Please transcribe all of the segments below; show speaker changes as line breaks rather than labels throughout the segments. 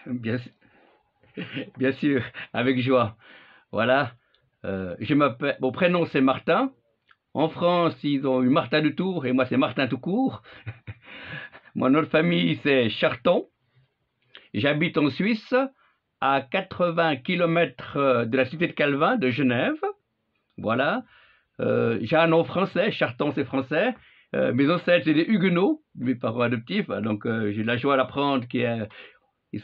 Bien, bien sûr, avec joie. Voilà. Je m'appelle, mon prénom c'est Martin. En France, ils ont eu Martin de Tours et moi c'est Martin tout court. Mon nom de famille c'est Charton. J'habite en Suisse, à 80 km de la cité de Calvin, de Genève. Voilà. J'ai un nom français, Charton c'est français. Mes ancêtres c'est des Huguenots, mes parents adoptifs. Donc j'ai la joie d'apprendre qu'ils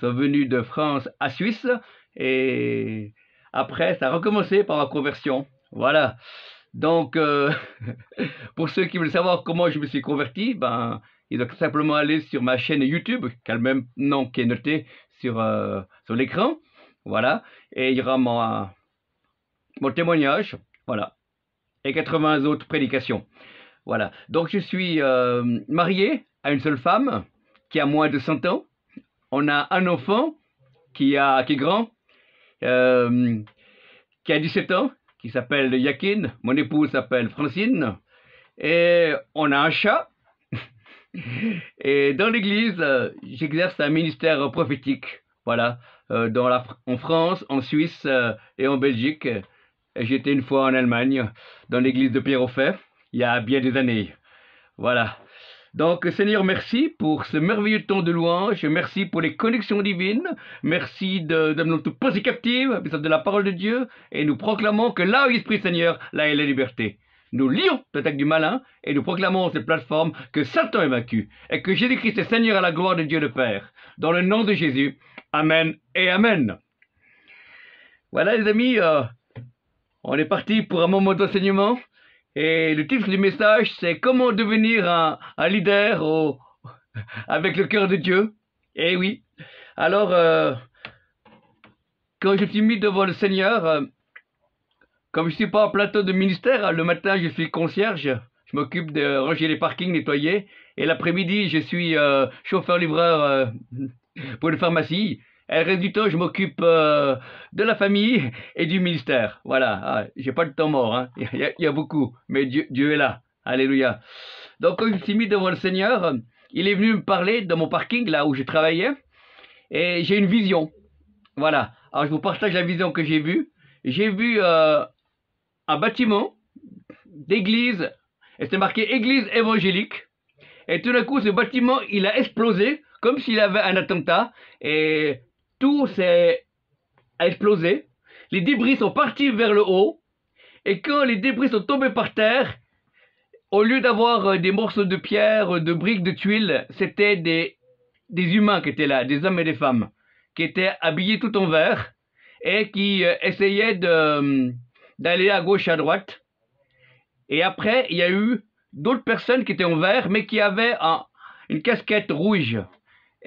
sont venus de France à Suisse. Et après, ça a recommencé par ma conversion. Voilà. Donc, pour ceux qui veulent savoir comment je me suis converti, ben, ils doivent simplement aller sur ma chaîne YouTube, qui a le même nom qui est noté sur l'écran. Voilà. Et il y aura mon témoignage. Voilà. Et 80 autres prédications. Voilà. Donc, je suis marié à une seule femme qui a moins de 100 ans. On a un enfant qui est grand, qui a 17 ans, qui s'appelle Yakin. Mon épouse s'appelle Francine. Et on a un chat. Et dans l'église, j'exerce un ministère prophétique. Voilà. En France, en Suisse et en Belgique. J'étais une fois en Allemagne, dans l'église de Pierre-au-Fait, il y a bien des années. Voilà. Donc, Seigneur, merci pour ce merveilleux temps de louange. Merci pour les connexions divines. Merci de nous poser captives de la parole de Dieu. Et nous proclamons que là où l'Esprit Seigneur, là est la liberté. Nous lions l'attaque du malin et nous proclamons cette plateforme que Satan est vaincu et que Jésus-Christ est Seigneur à la gloire de Dieu le Père. Dans le nom de Jésus. Amen et Amen. Voilà les amis, on est parti pour un moment d'enseignement. Et le titre du message, c'est comment devenir un leader avec le cœur de Dieu. Eh oui. Alors, quand je suis mis devant le Seigneur, comme je ne suis pas en plateau de ministère, le matin je suis concierge, je m'occupe de ranger les parkings, nettoyer. Et l'après-midi, je suis chauffeur-livreur pour une pharmacie. Et le reste du temps, je m'occupe de la famille et du ministère. Voilà, j'ai pas de temps mort, hein. Il y a beaucoup, mais Dieu est là. Alléluia. Donc, quand je suis mis devant le Seigneur, il est venu me parler de mon parking, là où je travaillais, et j'ai une vision. Voilà. Alors, je vous partage la vision que j'ai vue. J'ai vu un bâtiment d'église, et c'est marqué église évangélique. Et tout d'un coup, ce bâtiment, il a explosé, comme s'il avait un attentat, et tout s'est explosé. Les débris sont partis vers le haut, et quand les débris sont tombés par terre, au lieu d'avoir des morceaux de pierre, de briques, de tuiles, c'était des humains qui étaient là, des hommes et des femmes, qui étaient habillés tout en vert, et qui essayaient d'aller à gauche, à droite. Et après, il y a eu d'autres personnes qui étaient en vert, mais qui avaient une casquette rouge.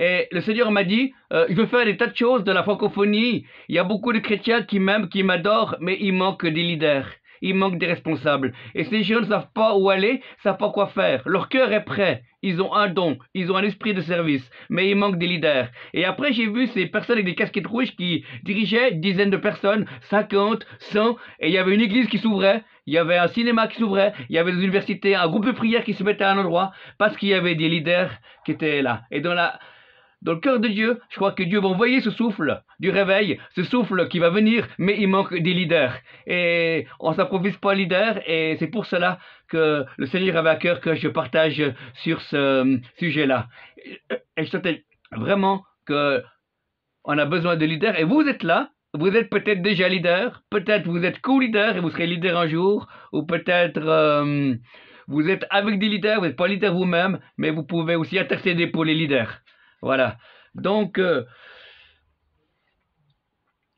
Et le Seigneur m'a dit, je veux faire des tas de choses dans la francophonie. Il y a beaucoup de chrétiens qui m'aiment, qui m'adorent, mais il manque des leaders. Il manque des responsables. Et ces gens ne savent pas où aller, ne savent pas quoi faire. Leur cœur est prêt. Ils ont un don. Ils ont un esprit de service. Mais il manque des leaders. Et après, j'ai vu ces personnes avec des casquettes rouges qui dirigeaient une dizaine de personnes, 50, 100. Et il y avait une église qui s'ouvrait. Il y avait un cinéma qui s'ouvrait. Il y avait des universités, un groupe de prière qui se mettait à un endroit. Parce qu'il y avait des leaders qui étaient là. Et dans le cœur de Dieu, je crois que Dieu va envoyer ce souffle du réveil, ce souffle qui va venir, mais il manque des leaders. Et on ne s'improvise pas leader, et c'est pour cela que le Seigneur avait à cœur que je partage sur ce sujet-là. Et je sentais vraiment qu'on a besoin de leaders, et vous êtes là. Vous êtes peut-être déjà leader, peut-être vous êtes co-leader et vous serez leader un jour, ou peut-être vous êtes avec des leaders, vous n'êtes pas leader vous-même, mais vous pouvez aussi intercéder pour les leaders. Voilà. Donc,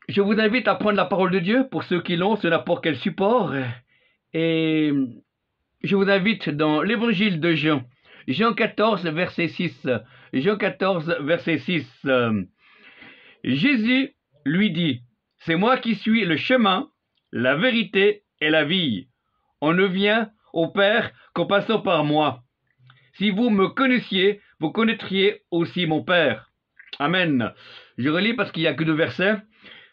je vous invite à prendre la parole de Dieu pour ceux qui l'ont, sur n'importe quel support. Et je vous invite dans l'évangile de Jean. Jean 14, verset 6. Jean 14, verset 6. Jésus lui dit, « C'est moi qui suis le chemin, la vérité et la vie. On ne vient au Père qu'en passant par moi. Si vous me connaissiez, vous connaîtriez aussi mon Père. » Amen. Je relis parce qu'il n'y a que 2 versets.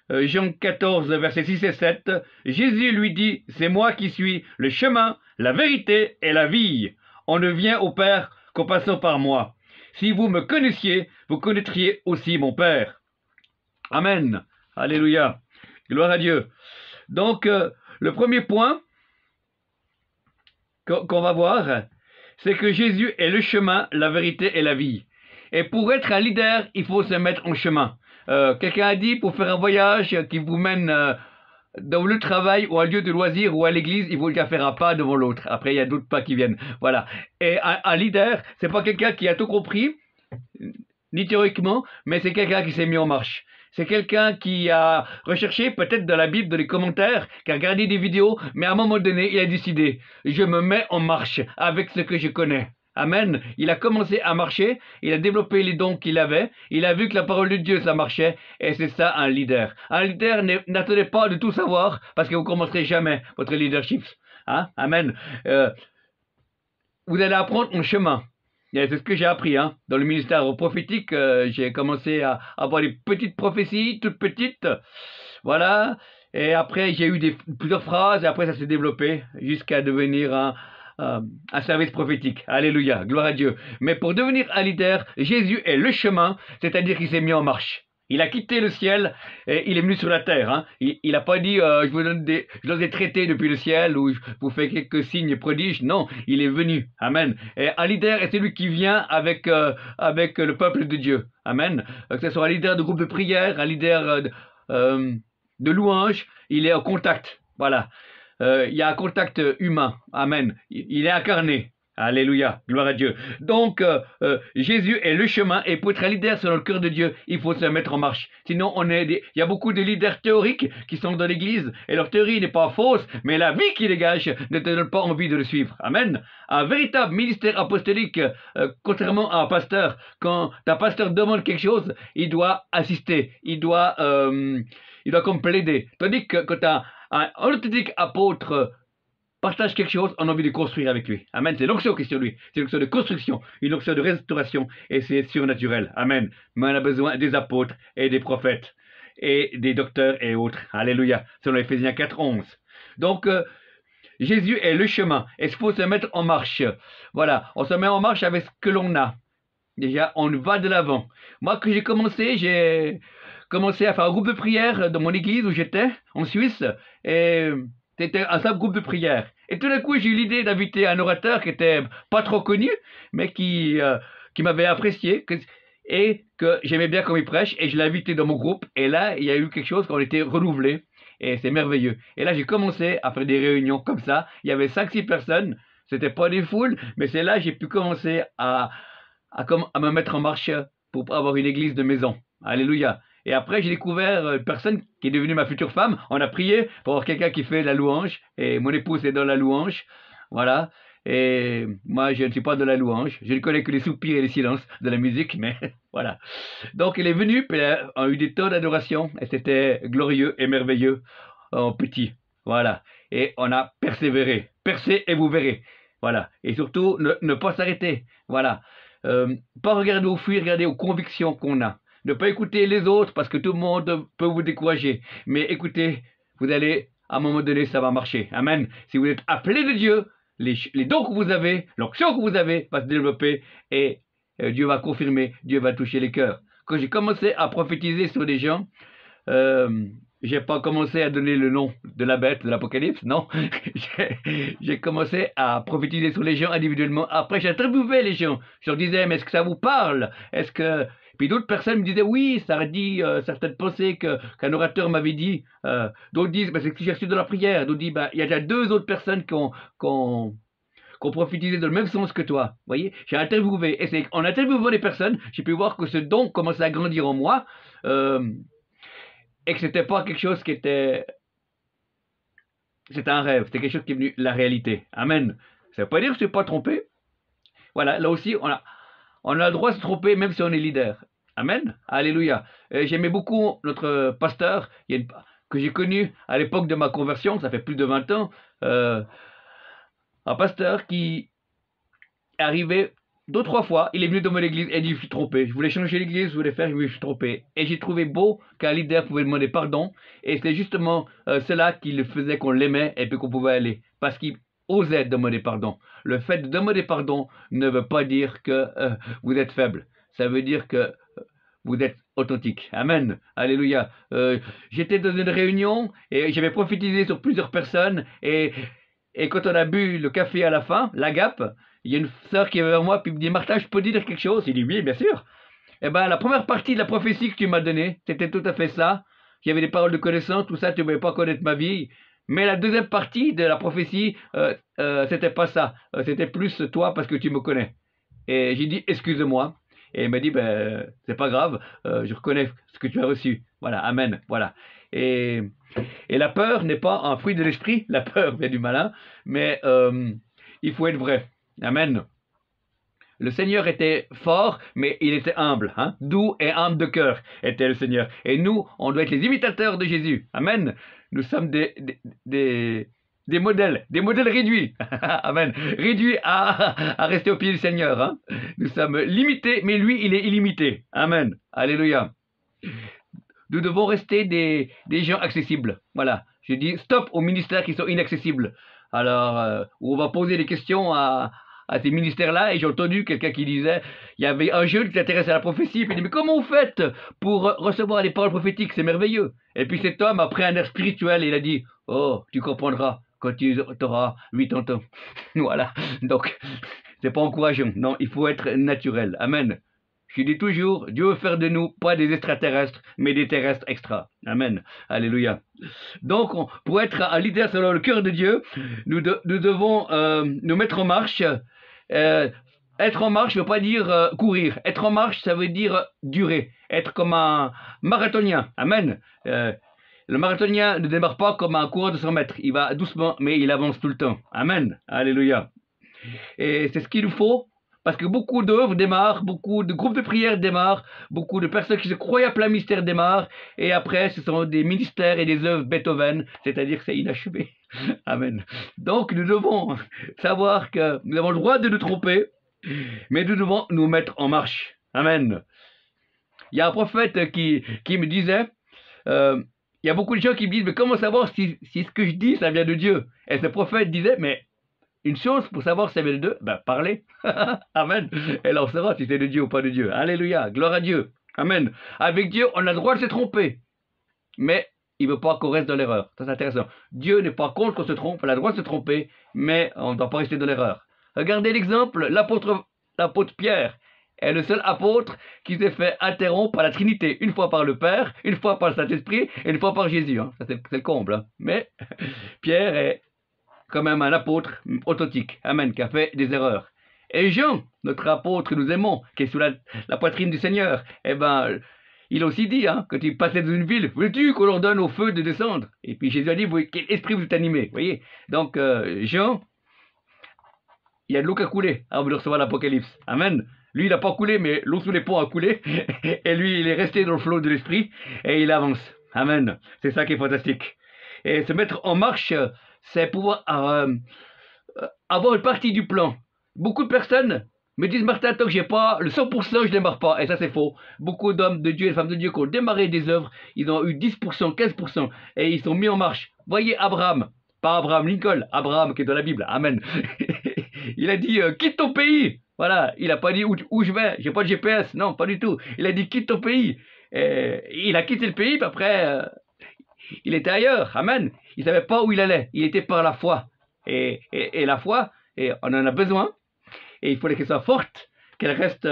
Jean 14, versets 6 et 7. Jésus lui dit, « C'est moi qui suis le chemin, la vérité et la vie. On ne vient au Père qu'en passant par moi. Si vous me connaissiez, vous connaîtriez aussi mon Père. » Amen. Alléluia. Gloire à Dieu. Donc, le premier point qu'on va voir, c'est que Jésus est le chemin, la vérité et la vie. Et pour être un leader, il faut se mettre en chemin. Quelqu'un a dit, pour faire un voyage qui vous mène dans le travail ou un lieu de loisir ou à l'église, il faut déjà faire un pas devant l'autre. Après, il y a d'autres pas qui viennent. Voilà. Et un leader, c'est pas quelqu'un qui a tout compris, ni théoriquement, mais c'est quelqu'un qui s'est mis en marche. C'est quelqu'un qui a recherché peut-être dans la Bible, dans les commentaires, qui a regardé des vidéos, mais à un moment donné, il a décidé, je me mets en marche avec ce que je connais. Amen. Il a commencé à marcher, il a développé les dons qu'il avait, il a vu que la parole de Dieu, ça marchait, et c'est ça un leader. Un leader, n'attendez pas de tout savoir, parce que vous ne commencerez jamais votre leadership. Hein? Amen. Vous allez apprendre en chemin. C'est ce que j'ai appris. Hein. Dans le ministère prophétique, j'ai commencé à avoir des petites prophéties, toutes petites. Voilà. Et après, j'ai eu plusieurs phrases, et après, ça s'est développé jusqu'à devenir un service prophétique. Alléluia, gloire à Dieu. Mais pour devenir un leader, Jésus est le chemin, c'est-à-dire qu'il s'est mis en marche. Il a quitté le ciel et il est venu sur la terre. Hein. Il n'a pas dit je vous donne des traités depuis le ciel ou je vous fais quelques signes prodiges. Non, il est venu. Amen. Et un leader est celui qui vient avec le peuple de Dieu. Amen. Que ce soit un leader de groupe de prière, un leader de louange, il est en contact. Voilà. Il y a un contact humain. Amen. Il est incarné. Alléluia, gloire à Dieu. Donc, Jésus est le chemin, et pour être un leader selon le cœur de Dieu, il faut se mettre en marche. Sinon, il y a beaucoup de leaders théoriques qui sont dans l'église, et leur théorie n'est pas fausse, mais la vie qu'ils dégagent ne te donne pas envie de le suivre. Amen. Un véritable ministère apostolique, contrairement à un pasteur, quand un pasteur demande quelque chose, il doit assister, il doit comme plaider. Tandis que quand un authentique apôtre partage quelque chose, on a envie de construire avec lui. Amen. C'est l'onction qui est sur lui. C'est l'onction de construction, une onction de restauration, et c'est surnaturel. Amen. Mais on a besoin des apôtres et des prophètes et des docteurs et autres. Alléluia. Selon Éphésiens 4, 11. Donc, Jésus est le chemin. Et il faut se mettre en marche. Voilà. On se met en marche avec ce que l'on a. Déjà, on va de l'avant. Moi, quand j'ai commencé à faire un groupe de prière dans mon église où j'étais, en Suisse, et c'était un simple groupe de prière. Et tout d'un coup, j'ai eu l'idée d'inviter un orateur qui était pas trop connu, mais qui m'avait apprécié et que j'aimais bien comme il prêche. Et je l'ai invité dans mon groupe. Et là, il y a eu quelque chose qu'on était renouvelé. Et c'est merveilleux. Et là, j'ai commencé à faire des réunions comme ça. Il y avait 5-6 personnes. C'était pas des foules, mais c'est là que j'ai pu commencer à me mettre en marche pour avoir une église de maison. Alléluia. Et après, j'ai découvert une personne qui est devenue ma future femme. On a prié pour avoir quelqu'un qui fait la louange. Et mon épouse est dans la louange. Voilà. Et moi, je ne suis pas dans la louange. Je ne connais que les soupirs et les silences de la musique, mais voilà. Donc, elle est venue, puis elle a eu des temps d'adoration. Et c'était glorieux et merveilleux en petit. Voilà. Et on a persévéré. Percez et vous verrez. Voilà. Et surtout, ne pas s'arrêter. Voilà. Pas regarder aux fuites, regarder aux convictions qu'on a. Ne pas écouter les autres parce que tout le monde peut vous décourager. Mais écoutez, vous allez, à un moment donné, ça va marcher. Amen. Si vous êtes appelé de Dieu, les dons que vous avez, l'onction que vous avez va se développer et Dieu va confirmer, Dieu va toucher les cœurs. Quand j'ai commencé à prophétiser sur des gens, j'ai pas commencé à donner le nom de la bête de l'Apocalypse, non. J'ai commencé à prophétiser sur les gens individuellement. Après, j'interviewais les gens. Je leur disais, mais est-ce que ça vous parle? Est-ce que... Puis d'autres personnes me disaient, oui, ça a dit certaines pensées qu'un orateur m'avait dit. D'autres disent, bah, c'est ce que j'ai reçu de la prière. D'autres disent, bah, il y a déjà 2 autres personnes qui ont prophétisé dans le même sens que toi. Vous voyez, j'ai interviewé. Et en interviewant des personnes, j'ai pu voir que ce don commençait à grandir en moi. Et que c'était pas quelque chose qui était... C'était un rêve, c'était quelque chose qui est venu la réalité. Amen. Ça veut pas dire que je ne suis pas trompé. Voilà, là aussi, on a le droit de se tromper même si on est leader. Amen. Alléluia. J'aimais beaucoup notre pasteur que j'ai connu à l'époque de ma conversion, ça fait plus de 20 ans. Un pasteur qui est arrivé 2-3 fois, il est venu dans mon église et dit, je suis trompé. Je voulais changer l'église, je voulais faire, je suis trompé. Et j'ai trouvé beau qu'un leader pouvait demander pardon. Et c'est justement cela qui le faisait qu'on l'aimait et puis qu'on pouvait aller. Parce qu'il osait demander pardon. Le fait de demander pardon ne veut pas dire que vous êtes faible. Ça veut dire que vous êtes authentique. Amen. Alléluia. J'étais dans une réunion et j'avais prophétisé sur plusieurs personnes et quand on a bu le café à la fin, l'agape, il y a une sœur qui est vers moi puis me dit Martin, je peux te dire quelque chose? Il dit oui, bien sûr. Eh ben, la première partie de la prophétie que tu m'as donnée, c'était tout à fait ça. Il y avait des paroles de connaissance, tout ça, tu ne pouvais pas connaître ma vie. Mais la deuxième partie de la prophétie, c'était pas ça. C'était plus toi parce que tu me connais. Et j'ai dit, excuse-moi. Et il m'a dit, ben, c'est pas grave, je reconnais ce que tu as reçu. Voilà, amen. Voilà. Et la peur n'est pas un fruit de l'esprit. La peur vient du malin. Mais il faut être vrai. Amen. Le Seigneur était fort, mais il était humble. Hein? Doux et humble de cœur était le Seigneur. Et nous, on doit être les imitateurs de Jésus. Amen. Nous sommes des modèles réduits. Amen. Réduits à rester au pied du Seigneur. Hein? Nous sommes limités, mais lui, il est illimité. Amen. Alléluia. Nous devons rester des gens accessibles. Voilà. Je dis stop aux ministères qui sont inaccessibles. Alors, on va poser des questions à ces ministères-là, et j'ai entendu quelqu'un qui disait, il y avait un jeune qui s'intéressait à la prophétie, puis il dit, mais comment vous faites pour recevoir les paroles prophétiques? C'est merveilleux. Et puis cet homme a pris un air spirituel et il a dit, oh, tu comprendras quand tu auras 80 ans. Voilà. Donc, c'est pas encourageant. Non, il faut être naturel. Amen. Je dis toujours, Dieu veut faire de nous pas des extraterrestres, mais des terrestres extra. Amen. Alléluia. Donc, pour être un leader selon le cœur de Dieu, nous devons nous mettre en marche. Être en marche ne veut pas dire courir. Être en marche, ça veut dire durer. Être comme un marathonien. Amen. Le marathonien ne démarre pas comme un coureur de 100 mètres. Il va doucement, mais il avance tout le temps. Amen. Alléluia. Et c'est ce qu'il nous faut. Parce que beaucoup d'œuvres démarrent, beaucoup de groupes de prière démarrent, beaucoup de personnes qui se croient à plein mystère démarrent, et après ce sont des ministères et des œuvres Beethoven, c'est-à-dire que c'est inachevé. Amen. Donc nous devons savoir que nous avons le droit de nous tromper, mais nous devons nous mettre en marche. Amen. Il y a un prophète qui me disait, il y a beaucoup de gens qui me disent, mais comment savoir si ce que je dis, ça vient de Dieu? Et ce prophète disait, mais une chose pour savoir si ça vient de Dieu, ben parlez. Amen. Et là on saura si c'est de Dieu ou pas de Dieu. Alléluia. Gloire à Dieu. Amen. Avec Dieu, on a le droit de se tromper. Mais il ne veut pas qu'on reste dans l'erreur. Ça c'est intéressant. Dieu n'est pas contre qu'on se trompe, on a le droit de se tromper, mais on ne doit pas rester dans l'erreur. Regardez l'exemple, l'apôtre Pierre est le seul apôtre qui s'est fait interrompre par la Trinité, une fois par le Père, une fois par le Saint-Esprit, et une fois par Jésus. Hein. Ça c'est le comble. Hein. Mais Pierre est quand même un apôtre authentique, amen, qui a fait des erreurs. Et Jean, notre apôtre que nous aimons, qui est sous la poitrine du Seigneur, eh ben, il a aussi dit, hein, quand il passait dans une ville, veux-tu qu'on leur donne au feu de descendre? Et puis Jésus a dit, quel esprit vous êtes animé, voyez? Donc, Jean, il y a de l'eau qui a coulé avant de recevoir l'Apocalypse, amen. Lui, il n'a pas coulé, mais l'eau sous les ponts a coulé, et lui, il est resté dans le flot de l'esprit, et il avance, amen. C'est ça qui est fantastique. Et se mettre en marche, c'est pouvoir avoir une partie du plan. Beaucoup de personnes me disent, Martin, tant que j'ai pas le 100%, je démarre pas. Et ça, c'est faux. Beaucoup d'hommes de Dieu et de femmes de Dieu qui ont démarré des œuvres, ils ont eu 10%, 15%, et ils sont mis en marche. Voyez Abraham, pas Abraham Lincoln, Abraham qui est dans la Bible, amen. Il a dit, quitte ton pays. Voilà, il n'a pas dit où je vais, j'ai pas de GPS, non, pas du tout. Il a dit, quitte ton pays. Et il a quitté le pays, puis après... il était ailleurs, amen. Il ne savait pas où il allait. Il était par la foi. Et la foi, et on en a besoin. Et il fallait qu'elle soit forte, qu'elle reste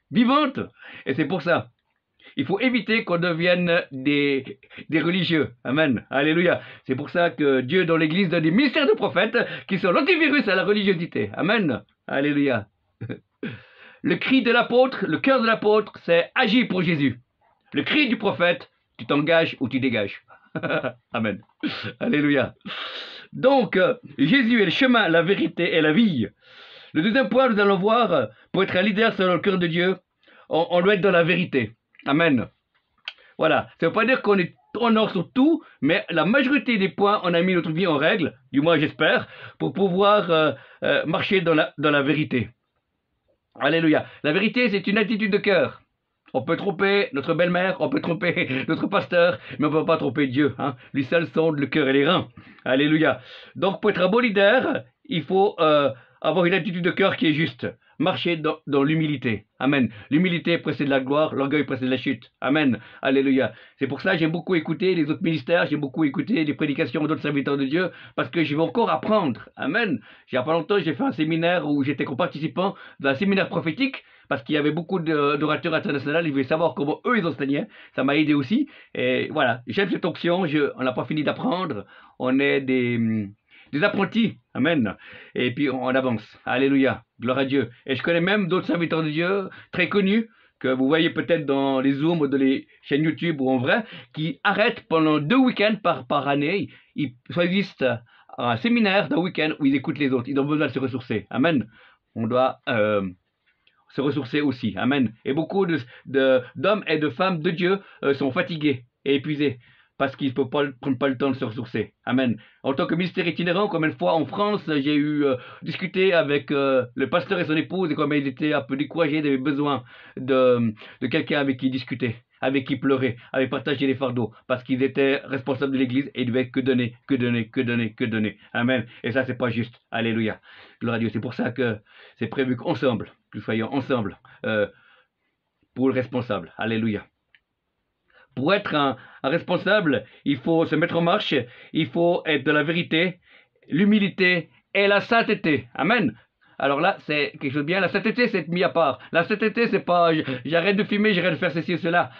vivante. Et c'est pour ça. Il faut éviter qu'on devienne des religieux. Amen. Alléluia. C'est pour ça que Dieu dans l'Église donne des ministères de prophètes qui sont l'antivirus à la religiosité. Amen. Alléluia. Le cri de l'apôtre, le cœur de l'apôtre, c'est agir pour Jésus. Le cri du prophète, tu t'engages ou tu dégages. Amen. Alléluia. Donc, Jésus est le chemin, la vérité et la vie. Le deuxième point, nous allons voir, pour être un leader selon le cœur de Dieu, on doit être dans la vérité. Amen. Voilà. Ça ne veut pas dire qu'on est en or sur tout, mais la majorité des points, on a mis notre vie en règle, du moins j'espère, pour pouvoir marcher dans la vérité. Alléluia. La vérité, c'est une attitude de cœur. On peut tromper notre belle-mère, on peut tromper notre pasteur, mais on ne peut pas tromper Dieu. Hein. Lui seul sonde le cœur et les reins. Alléluia. Donc pour être un bon leader, il faut avoir une attitude de cœur qui est juste. marcher dans l'humilité. Amen. L'humilité précède la gloire, l'orgueil précède la chute. Amen. Alléluia. C'est pour ça que j'aime beaucoup écouter les autres ministères, j'aime beaucoup écouter les prédications d'autres serviteurs de Dieu, parce que je vais encore apprendre. Amen. Il n'y a pas longtemps, j'ai fait un séminaire où j'étais participant d'un séminaire prophétique, parce qu'il y avait beaucoup d'orateurs internationaux, ils voulaient savoir comment eux ils enseignaient. Ça m'a aidé aussi. Et voilà, j'aime cette option, on n'a pas fini d'apprendre. On est des apprentis. Amen. Et puis on avance. Alléluia. Gloire à Dieu. Et je connais même d'autres serviteurs de Dieu très connus que vous voyez peut-être dans les Zooms ou dans les chaînes YouTube ou en vrai, qui arrêtent pendant 2 week-ends par année. Ils choisissent un séminaire d'un week-end où ils écoutent les autres. Ils ont besoin de se ressourcer. Amen. On doit se ressourcer aussi. Amen. Et beaucoup d'hommes et de femmes de Dieu sont fatigués et épuisés parce qu'ils ne peuvent pas prendre le temps de se ressourcer. Amen. En tant que ministère itinérant, combien de fois en France, j'ai eu discuté avec le pasteur et son épouse, et comme ils étaient un peu découragés, ils avaient besoin de quelqu'un avec qui discuter, avec qui pleurer, avec partager les fardeaux, parce qu'ils étaient responsables de l'église et ils devaient que donner, que donner, que donner, que donner. Amen. Et ça, c'est pas juste. Alléluia. Gloire à Dieu. C'est pour ça que c'est prévu qu'ensemble, que nous soyons ensemble pour le responsable. Alléluia. Pour être un responsable, il faut se mettre en marche, il faut être de la vérité, l'humilité et la sainteté. Amen. Alors là, c'est quelque chose de bien. La sainteté, c'est mis à part. La sainteté, c'est pas j'arrête de fumer, j'arrête de faire ceci et cela,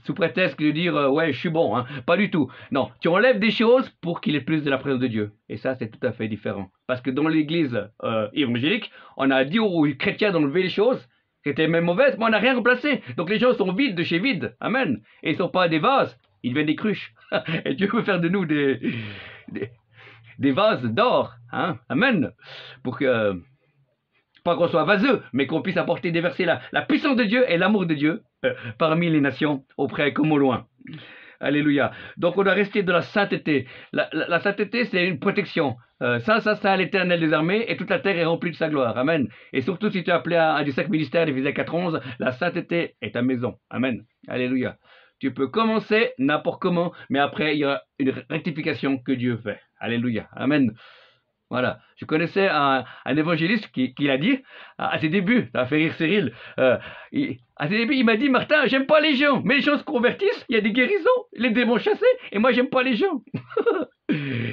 sous prétexte de dire ouais, je suis bon. Hein. Pas du tout. Non, tu enlèves des choses pour qu'il y ait plus de la présence de Dieu. Et ça, c'est tout à fait différent. Parce que dans l'église évangélique, on a dit aux chrétiens d'enlever les choses qui étaient même mauvaises, mais on n'a rien remplacé. Donc les gens sont vides de chez vide. Amen. Et ils ne sont pas des vases, ils deviennent des cruches. Et Dieu veut faire de nous des vases d'or. Hein. Amen. Pour que, pas qu'on soit vaseux, mais qu'on puisse apporter, déverser la puissance de Dieu et l'amour de Dieu parmi les nations, auprès comme au loin. Alléluia. Donc on doit rester de la sainteté. La sainteté, c'est une protection. Saint, l'Éternel des armées, et toute la terre est remplie de sa gloire. Amen. Et surtout si tu es appelé à un des 5 ministères d'Éphésiens 4:11, la sainteté est ta maison. Amen. Alléluia. Tu peux commencer n'importe comment, mais après il y a une rectification que Dieu fait. Alléluia. Amen. Voilà. Je connaissais un évangéliste qui l'a dit à ses débuts. Ça a fait rire Cyril. À ses débuts, il m'a dit, Martin, j'aime pas les gens. Mais les gens se convertissent, il y a des guérisons, les démons chassés, et moi, j'aime pas les gens.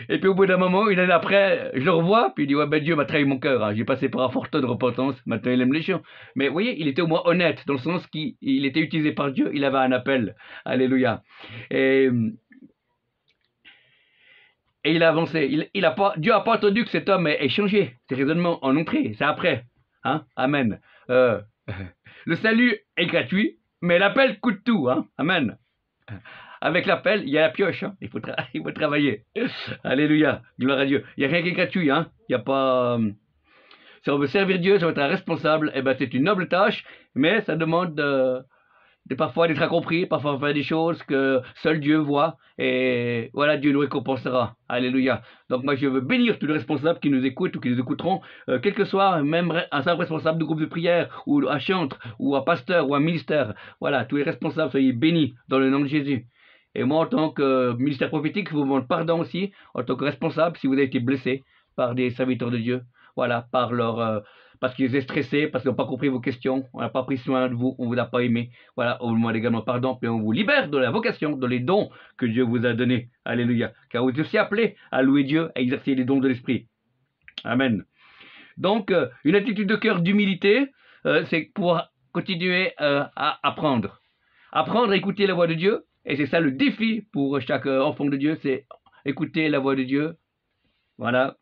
Et puis au bout d'un moment, une année après, je le revois, puis il dit, ouais, ben Dieu m'a trahi mon cœur. Hein. J'ai passé par un fort temps de repentance, maintenant il aime les gens. Mais vous voyez, il était au moins honnête, dans le sens qu'il était utilisé par Dieu, il avait un appel. Alléluia. Et il a avancé. Dieu n'a pas attendu que cet homme ait changé ses raisonnements en entrée. C'est après. Hein? Amen. Le salut est gratuit, mais l'appel coûte tout. Hein? Amen. Avec l'appel, il y a la pioche. Hein? Il faut travailler. Alléluia. Gloire à Dieu. Il n'y a rien qui est gratuit. Hein? Il n'y a pas... Si on veut servir Dieu, si on veut être un responsable, eh ben, c'est une noble tâche, mais ça demande parfois d'être incompris, parfois faire des choses que seul Dieu voit, et voilà, Dieu nous récompensera. Alléluia. Donc moi je veux bénir tous les responsables qui nous écoutent ou qui nous écouteront, quel que soit, même un simple responsable de groupe de prière, ou un chantre, ou un pasteur, ou un ministère. Voilà, tous les responsables, soyez bénis dans le nom de Jésus. Et moi en tant que ministère prophétique, je vous demande pardon aussi, en tant que responsable, si vous avez été blessé par des serviteurs de Dieu, voilà, par leur... parce qu'ils étaient stressés, parce qu'ils n'ont pas compris vos questions, on n'a pas pris soin de vous, on ne vous a pas aimé. Voilà, on vous demande également pardon, puis on vous libère de la vocation, de les dons que Dieu vous a donnés. Alléluia. Car vous êtes aussi appelés à louer Dieu, à exercer les dons de l'Esprit. Amen. Donc, une attitude de cœur d'humilité, c'est pouvoir continuer à apprendre. Apprendre à écouter la voix de Dieu, et c'est ça le défi pour chaque enfant de Dieu, c'est écouter la voix de Dieu. Voilà.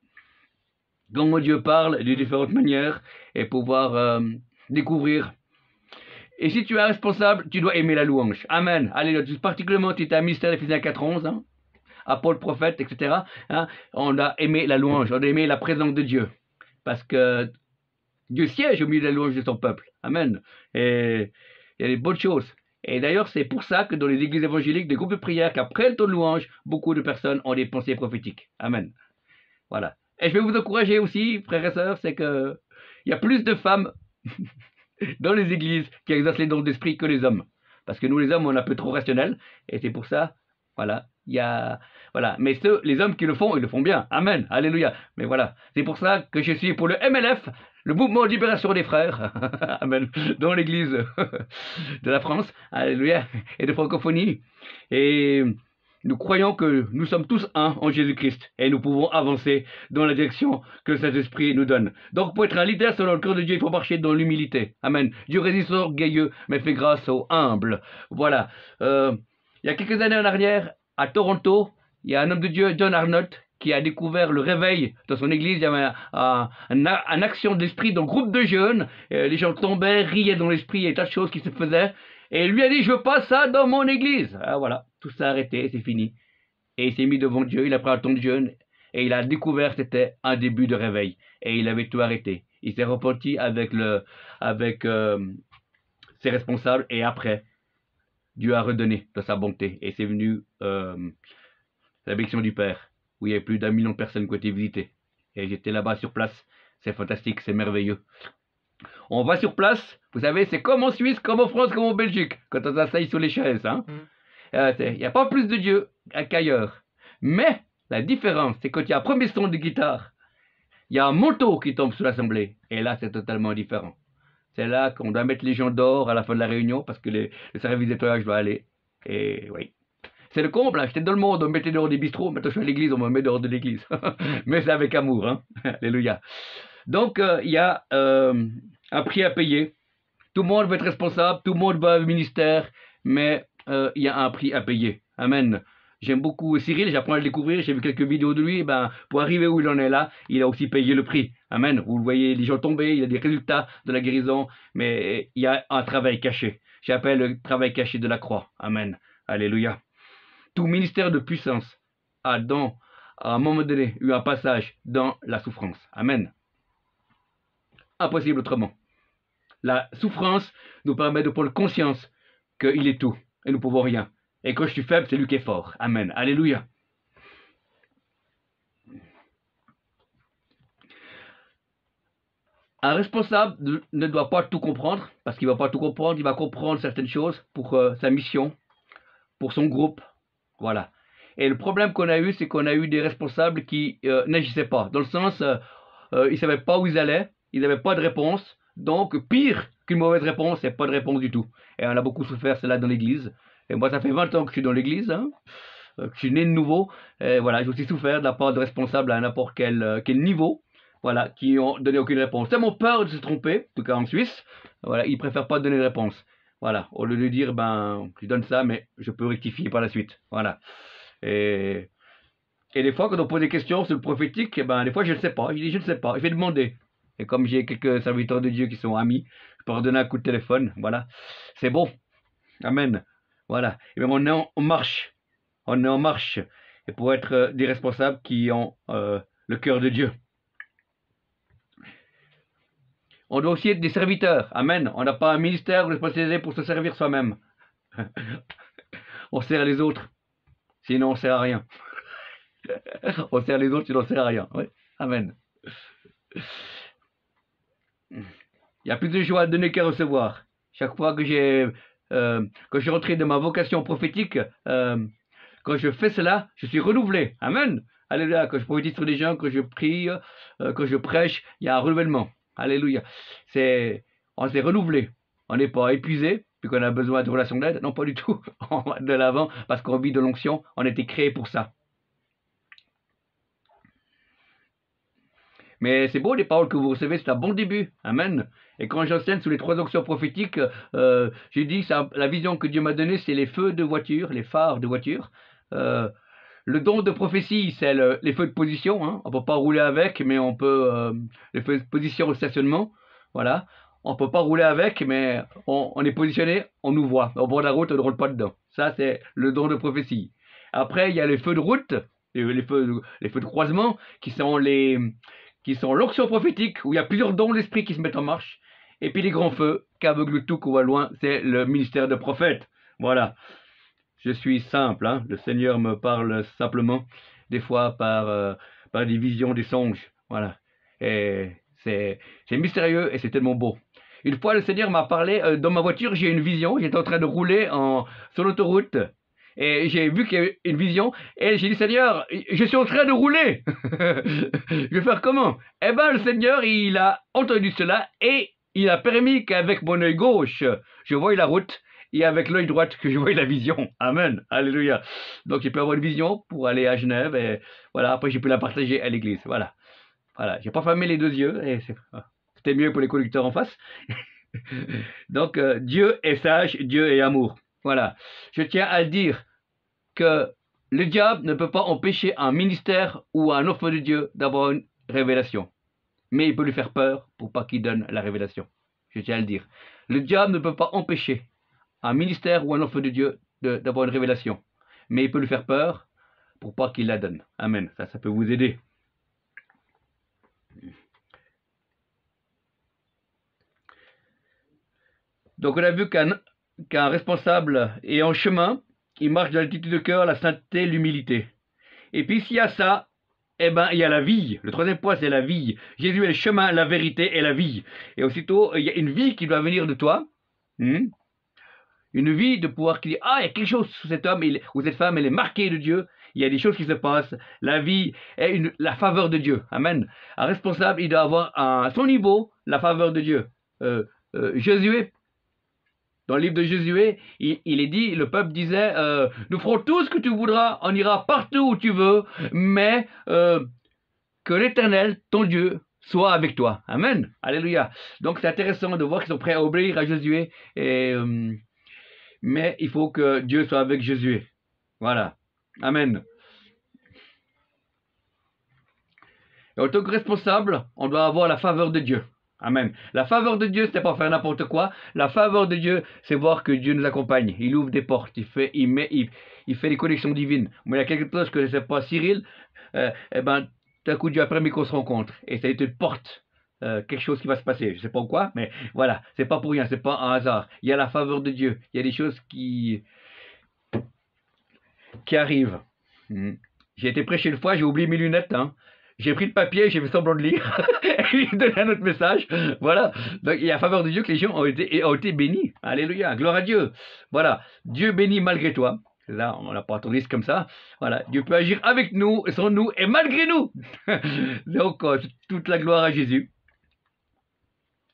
Comment Dieu parle de différentes manières et pouvoir découvrir. Et si tu es responsable, tu dois aimer la louange. Amen. Alléluia. Particulièrement si tu es un ministère d'Éphésiens 4:11, hein, Apôtre, prophète, etc. Hein, on a aimé la louange, on a aimé la présence de Dieu. Parce que Dieu siège au milieu de la louange de son peuple. Amen. Et il y a des bonnes choses. Et d'ailleurs, c'est pour ça que dans les églises évangéliques, des groupes de prière, qu'après le temps de louange, beaucoup de personnes ont des pensées prophétiques. Amen. Voilà. Et je vais vous encourager aussi, frères et sœurs, c'est que il y a plus de femmes dans les églises qui exercent les dons d'esprit que les hommes. Parce que nous, les hommes, on est un peu trop rationnels. Et c'est pour ça, voilà, voilà. Mais les hommes qui le font, ils le font bien. Amen. Alléluia. Mais voilà. C'est pour ça que je suis pour le MLF, le mouvement de libération des frères, amen, dans l'église de la France, alléluia, et de francophonie. Et nous croyons que nous sommes tous un en Jésus-Christ et nous pouvons avancer dans la direction que le Saint-Esprit nous donne. Donc pour être un leader selon le cœur de Dieu, il faut marcher dans l'humilité. Amen. Dieu résiste aux orgueilleux, mais fait grâce aux humbles. Voilà. Il y a quelques années en arrière, à Toronto, il y a un homme de Dieu, John Arnott, qui a découvert le réveil dans son église. Il y avait une action d'esprit dans le groupe de jeunes. Les gens tombaient, riaient dans l'esprit, il y a des tas de choses qui se faisaient. Et lui a dit, je veux pas ça dans mon église. Ah, voilà, tout ça a arrêté, c'est fini. Et il s'est mis devant Dieu, il a pris un temps de jeûne, et il a découvert que c'était un début de réveil. Et il avait tout arrêté. Il s'est repenti avec ses responsables, et après, Dieu a redonné de sa bonté. Et c'est venu la bénédiction du Père, où il y avait plus d'1 million de personnes qui ont été visitées. Et j'étais là-bas sur place. C'est fantastique, c'est merveilleux. On va sur place, vous savez, c'est comme en Suisse, comme en France, comme en Belgique, quand on s'asseye sur les chaises. Hein. Il n'y a pas plus de Dieu qu'ailleurs. Mais la différence, c'est quand il y a un premier son de guitare, il y a un manteau qui tombe sur l'assemblée. Et là, c'est totalement différent. C'est là qu'on doit mettre les gens dehors à la fin de la réunion, parce que le service nettoyage doit aller. Et oui. C'est le comble, hein. J'étais dans le monde, on me mettait dehors des bistrots, maintenant je suis à l'église, on me met dehors de l'église. Mais c'est avec amour, hein. Alléluia. Donc, il y a un prix à payer. Tout le monde veut être responsable, tout le monde veut un ministère, mais il y a un prix à payer. Amen. J'aime beaucoup Cyril, j'apprends à le découvrir, j'ai vu quelques vidéos de lui, ben, pour arriver où il en est là, il a aussi payé le prix. Amen. Vous le voyez, les gens tomber, il a des résultats de la guérison, mais il y a un travail caché. J'appelle le travail caché de la croix. Amen. Alléluia. Tout ministère de puissance a à un moment donné, eu un passage dans la souffrance. Amen. Impossible autrement. La souffrance nous permet de prendre conscience qu'il est tout et nous ne pouvons rien. Et quand je suis faible, c'est lui qui est fort. Amen. Alléluia. Un responsable ne doit pas tout comprendre, parce qu'il ne va pas tout comprendre, il va comprendre certaines choses pour sa mission, pour son groupe. Voilà. Et le problème qu'on a eu, c'est qu'on a eu des responsables qui n'agissaient pas. Dans le sens, ils ne savaient pas où ils allaient, ils n'avaient pas de réponse. Donc, pire qu'une mauvaise réponse, c'est pas de réponse du tout. Et on a beaucoup souffert cela dans l'église. Et moi, ça fait 20 ans que je suis dans l'église, hein, que je suis né de nouveau. Et voilà, j'ai aussi souffert de la part de responsables à n'importe quel niveau, voilà, qui ont donné aucune réponse. C'est mon peur de se tromper, en tout cas en Suisse. Voilà, ils préfèrent pas donner de réponse. Voilà, au lieu de dire, ben, je donne ça, mais je peux rectifier par la suite. Voilà. Et des fois, quand on pose des questions sur le prophétique, ben, des fois, je ne sais pas. Je dis, je ne sais pas. Je vais demander. Et comme j'ai quelques serviteurs de Dieu qui sont amis, je peux leur donner un coup de téléphone. Voilà. C'est bon. Amen. Voilà. Et bien, on est en marche. On est en marche. Et pour être des responsables qui ont le cœur de Dieu. On doit aussi être des serviteurs. Amen. On n'a pas un ministère ou responsabilité pour se servir soi-même. On sert les autres. Sinon, on ne sert à rien. On sert les autres, sinon on ne sert à rien. Oui. Amen. Il y a plus de joie à donner qu'à recevoir. Chaque fois que quand je suis rentré de ma vocation prophétique, quand je fais cela, je suis renouvelé. Amen. Alléluia. Quand je prophétise sur des gens, quand je prie, quand je prêche, il y a un renouvellement. Alléluia. On s'est renouvelé. On n'est pas épuisé, puis qu'on a besoin de relations d'aide. Non, pas du tout. On va de l'avant parce qu'on vit de l'onction. On a été créé pour ça. Mais c'est beau les paroles que vous recevez, c'est un bon début. Amen. Et quand j'enseigne sur les 3 onctions prophétiques, j'ai dit la vision que Dieu m'a donnée, c'est les feux de voiture, les phares de voiture. Le don de prophétie, c'est les feux de position. Hein. On ne peut pas rouler avec, mais on peut... les feux de position au stationnement. Voilà. On ne peut pas rouler avec, mais on est positionné, on nous voit. Au bord de la route, on ne roule pas dedans. Ça, c'est le don de prophétie. Après, il y a les feux de route, les feux de croisement, qui sont l'onction prophétique, où il y a plusieurs dons de l'esprit qui se mettent en marche. Et puis les grands feux, qu'aveugle tout, qu'on voit loin, c'est le ministère de prophète. Voilà. Je suis simple, hein. Le Seigneur me parle simplement, des fois par des visions, des songes. Voilà. Et c'est mystérieux et c'est tellement beau. Une fois, le Seigneur m'a parlé, dans ma voiture, j'ai une vision, j'étais en train de rouler sur l'autoroute. Et j'ai vu qu'il y avait une vision, et j'ai dit, Seigneur, je suis en train de rouler. Je vais faire comment? Eh bien, le Seigneur, il a entendu cela, et il a permis qu'avec mon œil gauche, je voie la route, et avec l'œil droit, que je voie la vision. Amen. Alléluia. Donc, j'ai pu avoir une vision pour aller à Genève, et voilà, après, j'ai pu la partager à l'église. Voilà. Voilà. J'ai pas fermé les deux yeux, et c'était mieux pour les conducteurs en face. Donc, Dieu est sage, Dieu est amour. Voilà. Je tiens à dire que le diable ne peut pas empêcher un ministère ou un enfant de Dieu d'avoir une révélation. Mais il peut lui faire peur pour pas qu'il donne la révélation. Je tiens à le dire. Le diable ne peut pas empêcher un ministère ou un enfant de Dieu d'avoir une révélation. Mais il peut lui faire peur pour pas qu'il la donne. Amen. Ça peut vous aider. Donc on a vu qu'un responsable est en chemin, il marche dans l'attitude de cœur, la sainteté, l'humilité. Et puis s'il y a ça, eh ben il y a la vie. Le troisième point, c'est la vie. Jésus est le chemin, la vérité et la vie. Et aussitôt, il y a une vie qui doit venir de toi. Une vie de pouvoir qui dit, ah, il y a quelque chose sur cet homme ou cette femme, elle est marquée de Dieu. Il y a des choses qui se passent. La vie est la faveur de Dieu. Amen. Un responsable, il doit avoir à son niveau la faveur de Dieu. Josué, dans le livre de Josué, il est dit, le peuple disait, nous ferons tout ce que tu voudras, on ira partout où tu veux, mais que l'Éternel, ton Dieu, soit avec toi. Amen. Alléluia. Donc c'est intéressant de voir qu'ils sont prêts à obéir à Josué, mais il faut que Dieu soit avec Josué. Voilà. Amen. Et en tant que responsable, on doit avoir la faveur de Dieu. Amen. La faveur de Dieu, c'est pas faire n'importe quoi. La faveur de Dieu, c'est voir que Dieu nous accompagne. Il ouvre des portes, il fait des connexions divines. Mais il y a quelque chose que je ne sais pas, Cyril, eh ben, tout à coup Dieu a permis qu'on se rencontre. Et ça a été une porte, quelque chose qui va se passer. Je ne sais pas quoi, mais voilà, c'est pas pour rien, c'est pas un hasard. Il y a la faveur de Dieu. Il y a des choses qui arrivent. J'ai été prêché une fois, j'ai oublié mes lunettes, hein. J'ai pris le papier, j'ai fait semblant de lire, et j'ai donné un autre message. Voilà. Donc, il y a la faveur de Dieu que les gens ont été bénis. Alléluia. Gloire à Dieu. Voilà. Dieu bénit malgré toi. Là, on n'a pas ton risque comme ça. Voilà. Dieu peut agir avec nous, sans nous, et malgré nous. Donc, toute la gloire à Jésus.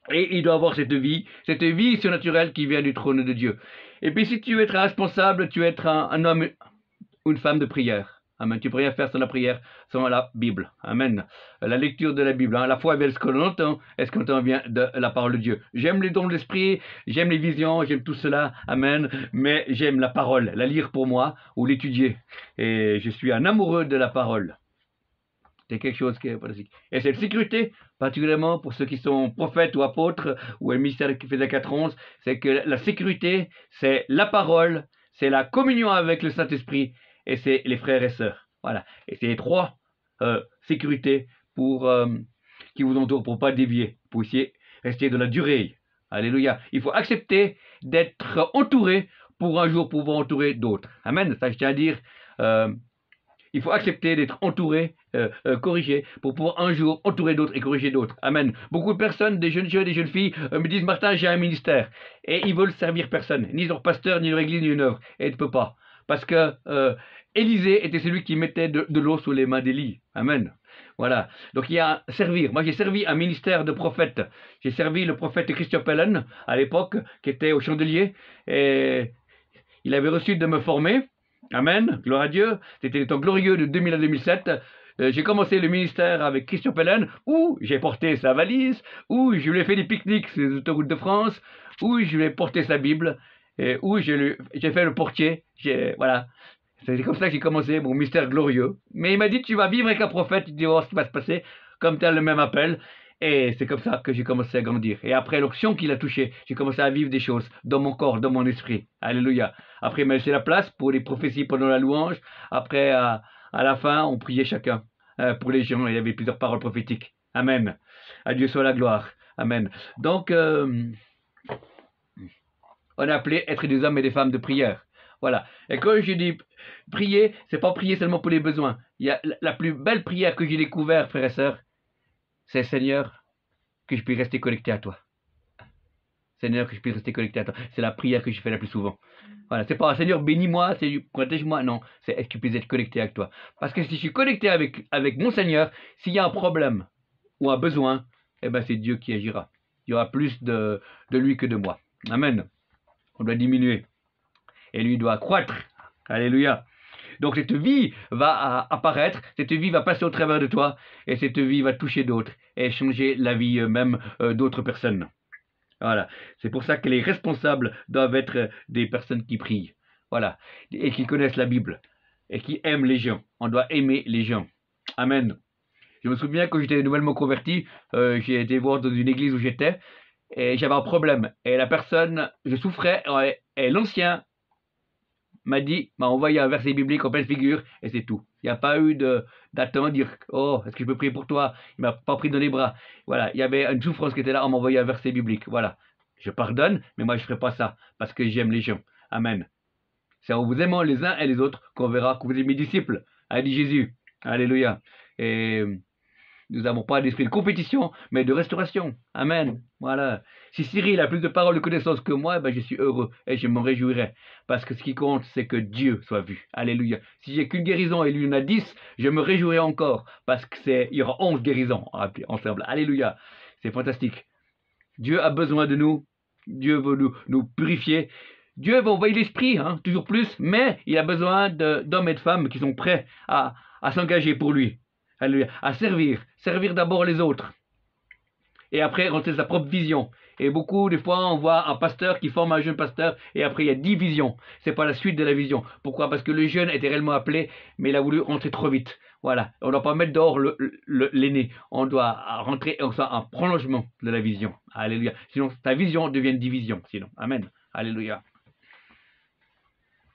Et il doit avoir cette vie surnaturelle qui vient du trône de Dieu. Et puis, si tu veux être responsable, tu veux être un homme ou une femme de prière. Amen. Tu ne peux rien faire sans la prière, sans la Bible. Amen. La lecture de la Bible. La foi vient de ce que l'on entend, et ce qu'on entend vient de la parole de Dieu. J'aime les dons de l'esprit, j'aime les visions, j'aime tout cela. Amen. Mais j'aime la parole, la lire pour moi ou l'étudier. Et je suis un amoureux de la parole. C'est quelque chose qui est politique. Et cette sécurité, particulièrement pour ceux qui sont prophètes ou apôtres, ou un ministère qui fait des 411, c'est que la sécurité, c'est la parole, c'est la communion avec le Saint-Esprit, et c'est les frères et sœurs. Voilà. Et c'est les trois sécurités qui vous entourent pour ne pas dévier, pour essayer rester de la durée. Alléluia. Il faut accepter d'être entouré pour un jour pouvoir entourer d'autres. Amen. Ça, je tiens à dire, il faut accepter d'être entouré, corrigé, pour pouvoir un jour entourer d'autres et corriger d'autres. Amen. Beaucoup de personnes, des jeunes filles, me disent, Martin, j'ai un ministère. Et ils veulent servir personne, ni leur pasteur, ni leur église, ni une œuvre. Et ils ne peuvent pas. Parce que Élisée était celui qui mettait de l'eau sous les mains d'Élie. Amen. Voilà. Donc il y a servir. Moi j'ai servi un ministère de prophète. J'ai servi le prophète Christian Pellen à l'époque, qui était au Chandelier. Et il avait reçu de me former. Amen. Gloire à Dieu. C'était le temps glorieux de 2000 à 2007. J'ai commencé le ministère avec Christian Pellen, où j'ai porté sa valise, où je lui ai fait des pique-niques sur les autoroutes de France, où je lui ai porté sa Bible. Et où j'ai fait le portier, voilà. C'est comme ça que j'ai commencé mon mystère glorieux. Mais il m'a dit, tu vas vivre avec un prophète, tu vas voir ce qui va se passer, comme tu as le même appel. Et c'est comme ça que j'ai commencé à grandir. Et après l'onction qu'il a touché, j'ai commencé à vivre des choses dans mon corps, dans mon esprit. Alléluia. Après, il m'a laissé la place pour les prophéties pendant la louange. Après, à la fin, on priait chacun pour les gens. Il y avait plusieurs paroles prophétiques. Amen. À Dieu soit la gloire. Amen. Donc, on est appelé être des hommes et des femmes de prière. Voilà. Et quand je dis prier, c'est pas prier seulement pour les besoins. Il y a la plus belle prière que j'ai découverte, frères et sœurs, c'est Seigneur, que je puisse rester connecté à toi. Seigneur, que je puisse rester connecté à toi. C'est la prière que je fais la plus souvent. Voilà, c'est pas Seigneur, bénis-moi, c'est protège-moi. Non, c'est est-ce que je puisse être connecté avec toi. Parce que si je suis connecté avec mon Seigneur, s'il y a un problème ou un besoin, eh ben c'est Dieu qui agira. Il y aura plus de lui que de moi. Amen. On doit diminuer. Et lui doit croître. Alléluia. Donc cette vie va apparaître, cette vie va passer au travers de toi, et cette vie va toucher d'autres, et changer la vie même d'autres personnes. Voilà. C'est pour ça que les responsables doivent être des personnes qui prient. Voilà. Et qui connaissent la Bible. Et qui aiment les gens. On doit aimer les gens. Amen. Je me souviens quand j'étais nouvellement converti, j'ai été voir dans une église où j'étais, et j'avais un problème. Et la personne, je souffrais, et l'ancien m'a envoyé un verset biblique en pleine figure, et c'est tout. Il n'y a pas eu d'attente, dire oh, est-ce que je peux prier pour toi? Il m'a pas pris dans les bras. Voilà, il y avait une souffrance qui était là, on m'a envoyé un verset biblique. Voilà, je pardonne, mais moi je ne ferai pas ça, parce que j'aime les gens. Amen. C'est en vous aimant les uns et les autres qu'on verra que vous êtes mes disciples, a dit Jésus. Alléluia. Et nous n'avons pas d'esprit de compétition, mais de restauration. Amen. Voilà. Si Cyril a plus de paroles de connaissance que moi, ben je suis heureux et je m'en réjouirai. Parce que ce qui compte, c'est que Dieu soit vu. Alléluia. Si j'ai qu'une guérison et lui en a 10, je me réjouirai encore. Parce qu'il y aura 11 guérisons ensemble. Alléluia. C'est fantastique. Dieu a besoin de nous. Dieu veut nous purifier. Dieu va envoyer l'esprit, hein, toujours plus, mais il a besoin d'hommes et de femmes qui sont prêts à s'engager pour lui. Alléluia. À servir d'abord les autres. Et après, rentrer sa propre vision. Et beaucoup, des fois, on voit un pasteur qui forme un jeune pasteur, et après, il y a 10 visions. C'est pas la suite de la vision. Pourquoi? Parce que le jeune était réellement appelé, mais il a voulu rentrer trop vite. Voilà. On ne doit pas mettre dehors l'aîné. On doit rentrer en prolongement de la vision. Alléluia. Sinon, ta vision devient division. Sinon, amen. Alléluia.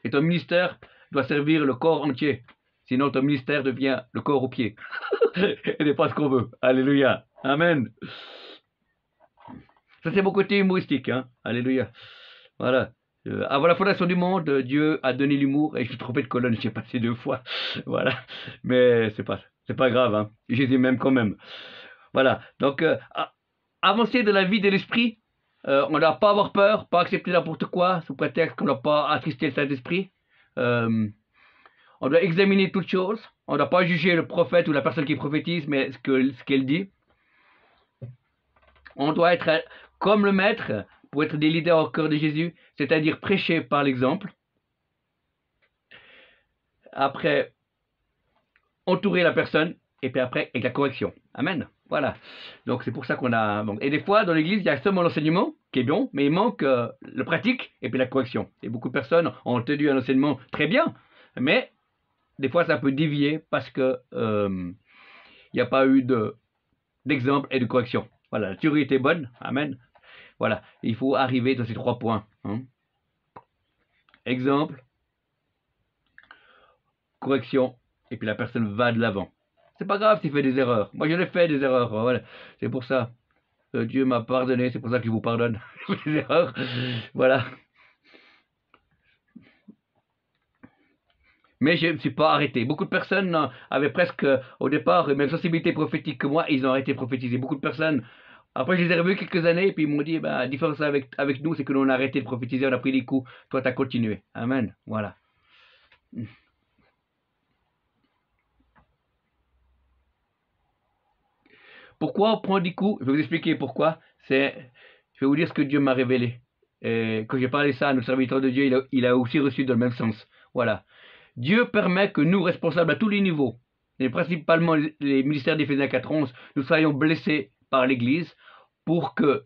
Et ton ministère doit servir le corps entier. Sinon, ton ministère devient le corps au pied. Et n'est pas ce qu'on veut. Alléluia. Amen. Ça, c'est mon côté humoristique. Hein. Alléluia. Voilà. Avant la fondation du monde, Dieu a donné l'humour et je suis trompé de colonne. J'ai passé 2 fois. Voilà. Mais c'est pas grave. Hein. Jésus m'aime quand même. Voilà. Donc, avancer de la vie de l'esprit, on ne doit pas avoir peur, pas accepter n'importe quoi sous prétexte qu'on ne doit pas attrister le Saint-Esprit. On doit examiner toutes choses. On ne doit pas juger le prophète ou la personne qui prophétise, mais ce qu'elle dit. On doit être comme le maître pour être des leaders au cœur de Jésus, c'est-à-dire prêcher par l'exemple. Après, entourer la personne, et puis après, avec la correction. Amen. Voilà. Donc c'est pour ça qu'on a... Et des fois, dans l'église, il y a seulement l'enseignement, qui est bon, mais il manque le pratique, et puis la correction. Et beaucoup de personnes ont tenu un enseignement très bien, mais des fois, ça peut dévier parce que il n'y a pas eu d'exemple et de correction. Voilà, la théorie était bonne. Amen. Voilà, il faut arriver dans ces 3 points. Hein. Exemple, correction, et puis la personne va de l'avant. C'est pas grave s'il fait des erreurs. Moi, j'en ai fait des erreurs. Voilà. C'est pour ça. Dieu m'a pardonné. C'est pour ça qu'il vous pardonne. Les erreurs. Voilà. Mais je ne suis pas arrêté. Beaucoup de personnes avaient presque, au départ, une même sensibilité prophétique que moi. Ils ont arrêté de prophétiser. Beaucoup de personnes. Après, je les ai revus quelques années. Et puis, ils m'ont dit, la différence avec nous, c'est que nous, on a arrêté de prophétiser. On a pris des coups. Toi, tu as continué. Amen. Voilà. Pourquoi on prend des coups? Je vais vous expliquer pourquoi. Je vais vous dire ce que Dieu m'a révélé. Et quand j'ai parlé ça à notre serviteur de Dieu, il a aussi reçu dans le même sens. Voilà. Dieu permet que nous, responsables à tous les niveaux, et principalement les ministères d'Éphésiens 4:11, nous soyons blessés par l'Église pour que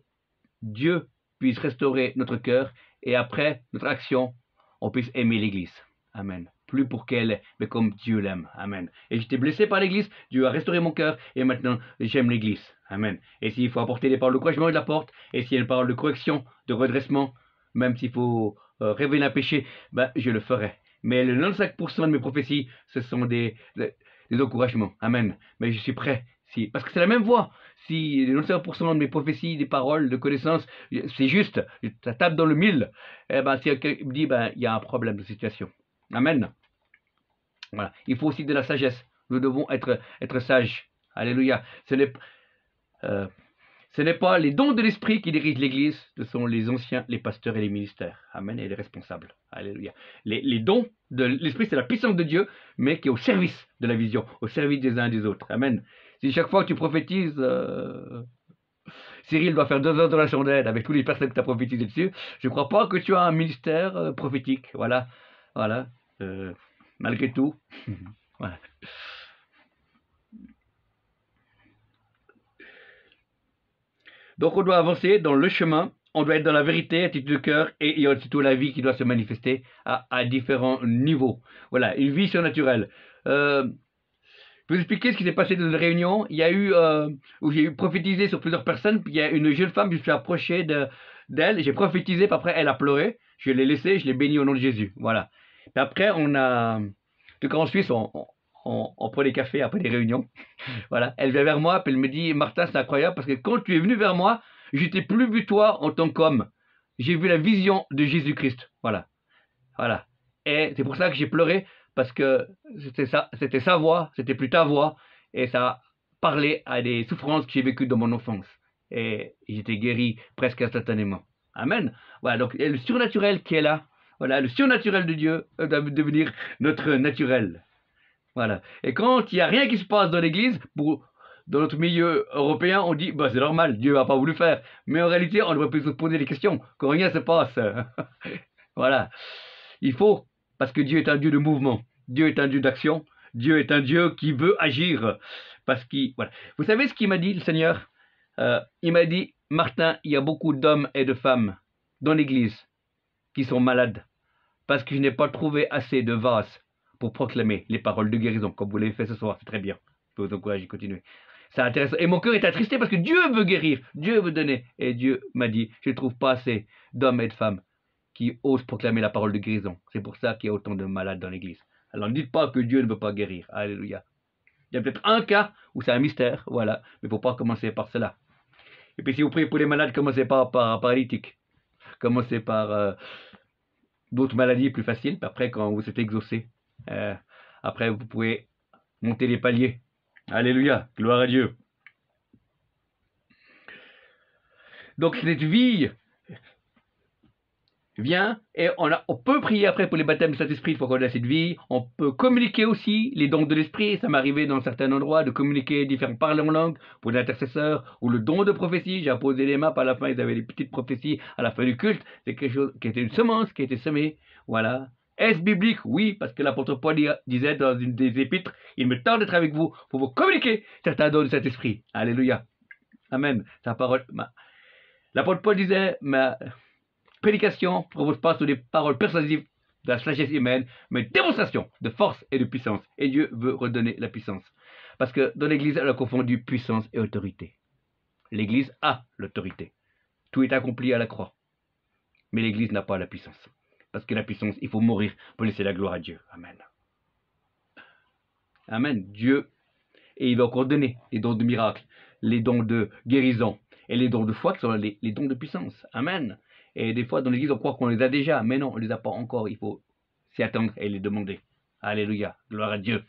Dieu puisse restaurer notre cœur et après notre action, on puisse aimer l'Église. Amen. Plus pour qu'elle est, mais comme Dieu l'aime. Amen. Et j'étais blessé par l'Église, Dieu a restauré mon cœur, et maintenant j'aime l'Église. Amen. Et s'il faut apporter des paroles de correction, je l'apporte. Et s'il y a une parole de correction, de redressement, même s'il faut révéler un péché, ben, je le ferai. Mais le 95% de mes prophéties, ce sont des encouragements. Amen. Mais je suis prêt. Parce que c'est la même voie. Si le 95% de mes prophéties, des paroles, de connaissances, c'est juste, ça tape dans le 1000, eh ben, si quelqu'un me dit, ben, il y a un problème de situation. Amen. Voilà. Il faut aussi de la sagesse. Nous devons être sages. Alléluia. Ce Ce n'est pas les dons de l'esprit qui dirigent l'Église, ce sont les anciens, les pasteurs et les ministères. Amen, et les responsables. Alléluia. Les dons de l'esprit, c'est la puissance de Dieu, mais qui est au service de la vision, au service des uns et des autres. Amen. Si chaque fois que tu prophétises, Cyril doit faire 2 heures de la d'aide avec toutes les personnes que tu as prophétisées dessus, je ne crois pas que tu as un ministère prophétique. Voilà. Voilà. Malgré tout. Voilà. Donc on doit avancer dans le chemin, on doit être dans la vérité, attitude de cœur, et il y a surtout la vie qui doit se manifester à différents niveaux. Voilà, une vie surnaturelle. Je vais vous expliquer ce qui s'est passé dans une réunion. Il y a eu, où j'ai prophétisé sur plusieurs personnes, puis il y a une jeune femme, je me suis approché d'elle, j'ai prophétisé, puis après elle a pleuré, je l'ai laissée, je l'ai bénie au nom de Jésus. Voilà. Puis après on a, tout cas en Suisse, on prend des cafés après des réunions. Voilà. Elle vient vers moi, puis elle me dit, Martin, c'est incroyable, parce que quand tu es venu vers moi, je t'ai plus vu toi en tant qu'homme. J'ai vu la vision de Jésus-Christ. Voilà. Voilà. Et c'est pour ça que j'ai pleuré, parce que c'était sa voix, c'était plus ta voix, et ça parlait à des souffrances que j'ai vécues dans mon enfance. Et j'étais guéri presque instantanément. Amen. Voilà, donc le surnaturel qui est là, voilà, le surnaturel de Dieu doit devenir notre naturel. Voilà. Et quand il n'y a rien qui se passe dans l'église, dans notre milieu européen, on dit bah, c'est normal, Dieu n'a pas voulu faire. Mais en réalité, on devrait plus se poser des questions quand rien ne se passe. Voilà. Il faut, parce que Dieu est un Dieu de mouvement, Dieu est un Dieu d'action, Dieu est un Dieu qui veut agir. Parce qu'il, voilà. Vous savez ce qu'il m'a dit, le Seigneur? Il m'a dit, Martin, il y a beaucoup d'hommes et de femmes dans l'église qui sont malades, parce que je n'ai pas trouvé assez de vases pour proclamer les paroles de guérison, comme vous l'avez fait ce soir, c'est très bien. Je peux vous encourager à continuer. C'est intéressant. Et mon cœur est attristé parce que Dieu veut guérir, Dieu veut donner. Et Dieu m'a dit, je ne trouve pas assez d'hommes et de femmes qui osent proclamer la parole de guérison. C'est pour ça qu'il y a autant de malades dans l'église. Alors ne dites pas que Dieu ne veut pas guérir. Alléluia. Il y a peut-être un cas où c'est un mystère, voilà, mais il ne faut pas commencer par cela. Et puis si vous priez pour les malades, commencez pas par paralytique. Commencez par d'autres maladies plus faciles. Puis après, quand vous êtes exaucé, après vous pouvez monter les paliers. Alléluia, gloire à Dieu. Donc cette vie vient et on peut prier après pour les baptêmes de Saint-Esprit, il faut qu'on ait cette vie. On peut communiquer aussi les dons de l'Esprit. Ça m'est arrivé dans certains endroits de communiquer différents paroles en langue pour l'intercesseur ou le don de prophétie. J'ai imposé les mains, par la fin ils avaient des petites prophéties à la fin du culte. C'est quelque chose qui était une semence qui a été semée. Voilà. Est-ce biblique? Oui, parce que l'apôtre Paul disait dans une des épîtres, il me tarde d'être avec vous pour vous communiquer certains dons de cet esprit. Alléluia. Amen. Sa parole. L'apôtre Paul disait, ma prédication ne repose pas sur des paroles persuasives de la sagesse humaine, mais démonstration de force et de puissance. Et Dieu veut redonner la puissance. Parce que dans l'Église, elle a confondu puissance et autorité. L'Église a l'autorité. Tout est accompli à la croix. Mais l'Église n'a pas la puissance. Parce que la puissance, il faut mourir pour laisser la gloire à Dieu. Amen. Amen. Dieu, et il va encore donner les dons de miracles, les dons de guérison et les dons de foi qui sont les dons de puissance. Amen. Et des fois, dans l'église, on croit qu'on les a déjà, mais non, on ne les a pas encore. Il faut s'y attendre et les demander. Alléluia. Gloire à Dieu.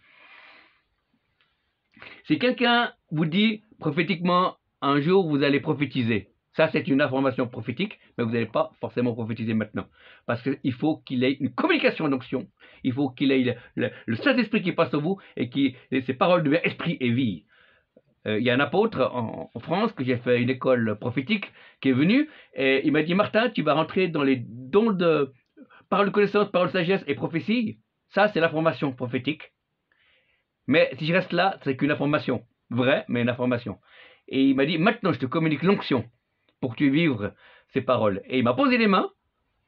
Si quelqu'un vous dit prophétiquement, un jour vous allez prophétiser, ça c'est une information prophétique, mais vous n'allez pas forcément prophétiser maintenant. Parce qu'il faut qu'il ait une communication d'onction, il faut qu'il ait le Saint-Esprit qui passe sur vous et qui ces paroles deviennent esprit et vie. Il y a un apôtre en France que j'ai fait une école prophétique qui est venu et il m'a dit Martin, tu vas rentrer dans les dons de parole de connaissance, parole de sagesse et prophétie. Ça c'est l'information prophétique. Mais si je reste là, c'est qu'une information. Vraie, mais une information. Et il m'a dit, maintenant je te communique l'onction pour que tu vives ces paroles. Et il m'a posé les mains,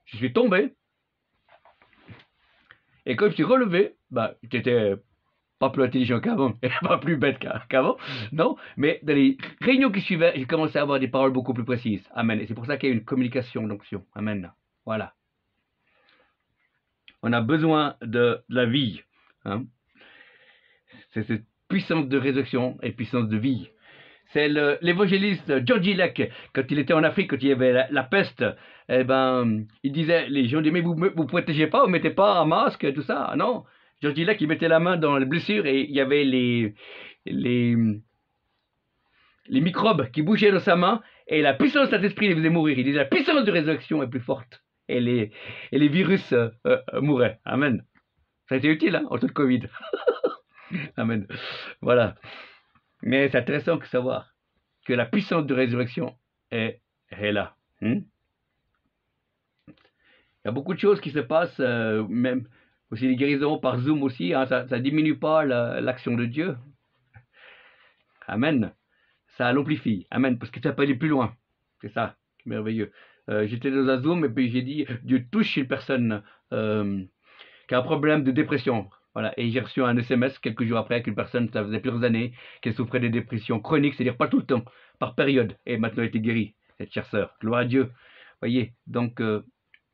je suis tombé. Et quand je suis relevé, bah, j'étais pas plus intelligent qu'avant, et pas plus bête qu'avant, non. Mais dans les réunions qui suivaient, j'ai commencé à avoir des paroles beaucoup plus précises. Amen. Et c'est pour ça qu'il y a une communication d'onction. Amen. Voilà. On a besoin de la vie. Hein. C'est cette puissance de résurrection et puissance de vie. C'est l'évangéliste Georgie Leck, quand il était en Afrique, quand il y avait la peste, eh ben, il disait, les gens disaient, mais vous ne protégez pas, vous ne mettez pas un masque, tout ça. Non, Georgie Leck, il mettait la main dans les blessures et il y avait les microbes qui bougeaient dans sa main, et la puissance de cet esprit les faisait mourir. Il disait, la puissance de résurrection est plus forte. Et les virus mouraient. Amen. Ça a été utile, hein, en temps de Covid. Amen. Voilà. Mais c'est intéressant de savoir que la puissance de résurrection est là. Il y a beaucoup de choses qui se passent, même aussi les guérisons par Zoom aussi, hein, ça ne diminue pas l'action de Dieu. Amen. Ça l'amplifie. Amen. Parce que ça peut aller plus loin. C'est ça, merveilleux. J'étais dans un Zoom et puis j'ai dit, Dieu touche une personne qui a un problème de dépression. Voilà. Et j'ai reçu un SMS quelques jours après qu'une personne, ça faisait plusieurs années, qu'elle souffrait de dépression chronique, c'est-à-dire pas tout le temps, par période. Et maintenant elle était guérie, cette chère sœur. Gloire à Dieu. Voyez, donc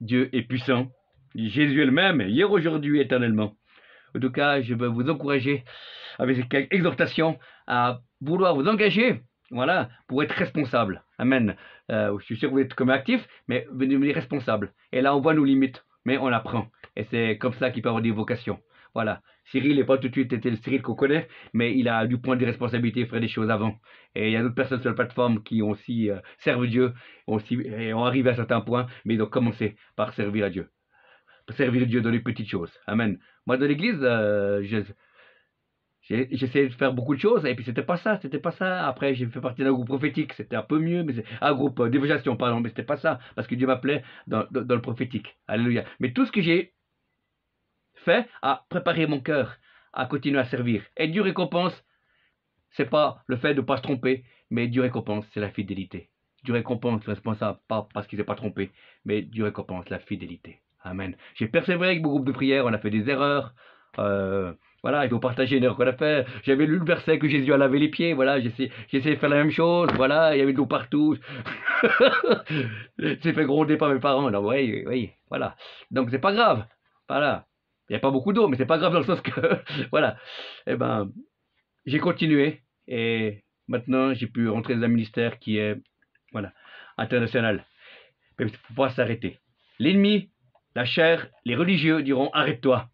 Dieu est puissant. Jésus est le même, hier, aujourd'hui, éternellement. En tout cas, je veux vous encourager avec cette exhortation à vouloir vous engager, voilà, pour être responsable. Amen. Je suis sûr que vous êtes comme actif, mais vous devenez responsable. Et là, on voit nos limites, mais on apprend. Et c'est comme ça qu'il peut avoir des vocations. Voilà. Cyril n'est pas tout de suite été le Cyril qu'on connaît, mais il a du point de responsabilité faire des choses avant. Et il y a d'autres personnes sur la plateforme qui ont aussi servent Dieu, et ont arrivé à certains points, mais ils ont commencé par servir à Dieu. Servir Dieu dans les petites choses. Amen. Moi, dans l'église, j'essayais de faire beaucoup de choses, et puis c'était pas ça. Après, j'ai fait partie d'un groupe prophétique, c'était un peu mieux, mais un groupe d'évangélisation, pardon, mais c'était pas ça, parce que Dieu m'appelait dans le prophétique. Alléluia. Mais tout ce que j'ai fait a préparé mon cœur à continuer à servir. Et Dieu récompense, c'est pas le fait de ne pas se tromper, mais Dieu récompense, c'est la fidélité. Dieu récompense le responsable, pas parce qu'il ne s'est pas trompé, mais Dieu récompense la fidélité. Amen. J'ai persévéré avec mon groupe de prière, on a fait des erreurs. Voilà, il faut partager une erreur qu'on a fait. J'avais lu le verset que Jésus a lavé les pieds. Voilà, j'essaie de faire la même chose. Voilà, il y avait de l'eau partout. J'ai fait gronder par mes parents. Alors, oui, voilà. Donc, c'est pas grave. Voilà. Il n'y a pas beaucoup d'eau, mais c'est pas grave dans le sens que, voilà. Eh ben, j'ai continué. Et maintenant, j'ai pu rentrer dans un ministère qui est, voilà, international. Mais il ne faut pas s'arrêter. L'ennemi, la chair, les religieux diront arrête-toi,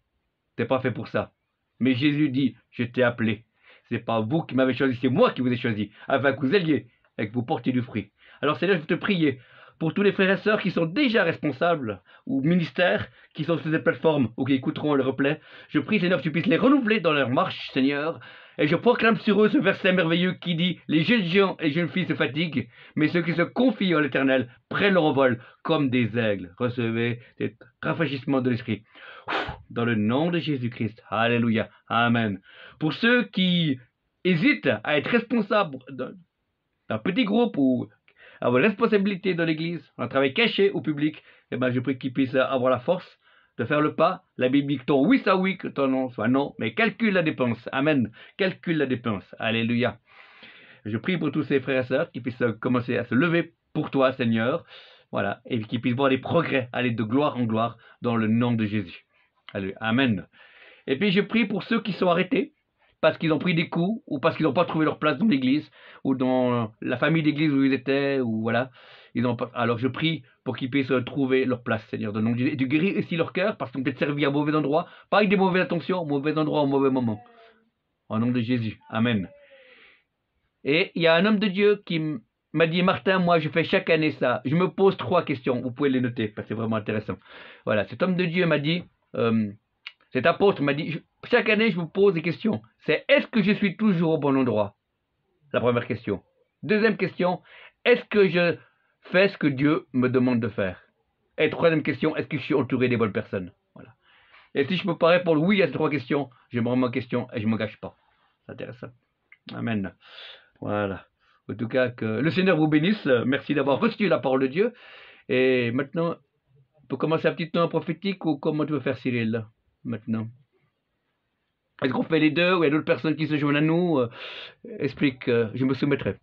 t'es pas fait pour ça. Mais Jésus dit, je t'ai appelé. C'est pas vous qui m'avez choisi, c'est moi qui vous ai choisi, afin que vous alliez et que vous portiez du fruit. Alors Seigneur, je veux te prier pour tous les frères et sœurs qui sont déjà responsables ou ministères, qui sont sur cette plateforme ou qui écouteront le replay. Je prie Seigneur que tu puisses les renouveler dans leur marche, Seigneur. Et je proclame sur eux ce verset merveilleux qui dit, les jeunes gens et jeunes filles se fatiguent, mais ceux qui se confient en l'Éternel prennent leur envol comme des aigles. Recevez cet rafraîchissement de l'esprit. Dans le nom de Jésus-Christ. Alléluia. Amen. Pour ceux qui hésitent à être responsables d'un petit groupe ou avoir une responsabilité dans l'église, un travail caché ou public, eh ben, je prie qu'ils puissent avoir la force de faire le pas. La Bible dit que ton oui soit oui, que ton non soit non, mais calcule la dépense. Amen. Calcule la dépense. Alléluia. Je prie pour tous ces frères et sœurs qui puissent commencer à se lever pour toi, Seigneur. Voilà. Et qu'ils puissent voir des progrès, aller de gloire en gloire dans le nom de Jésus. Amen. Et puis je prie pour ceux qui sont arrêtés parce qu'ils ont pris des coups ou parce qu'ils n'ont pas trouvé leur place dans l'église ou dans la famille d'église où ils étaient ou voilà. Alors je prie pour qu'ils puissent trouver leur place, Seigneur, de nom de Jésus. Et tu guéris aussi leur cœur parce qu'ils ont peut-être servi à mauvais endroit, pas avec des mauvaises intentions, mauvais endroit au mauvais moment. Au nom de Jésus. Amen. Et il y a un homme de Dieu qui m'a dit, Martin, moi je fais chaque année ça. Je me pose 3 questions. Vous pouvez les noter parce que c'est vraiment intéressant. Voilà, cet homme de Dieu m'a dit, cet apôtre m'a dit, chaque année je me pose des questions. C'est est-ce que je suis toujours au bon endroit? La première question. Deuxième question, est-ce que je fais ce que Dieu me demande de faire? Et troisième question, est-ce que je suis entouré des bonnes personnes? Voilà. Et si je peux pas répondre oui à ces 3 questions, je me remets en question et je ne m'engage pas. C'est intéressant. Amen. Voilà. En tout cas, que le Seigneur vous bénisse. Merci d'avoir reçu la parole de Dieu. Et maintenant, on peut commencer un petit temps prophétique ou comment tu veux faire, Cyril, maintenant? Est-ce qu'on fait les deux ou il y a d'autres personnes qui se joignent à nous? Explique, je me soumettrai.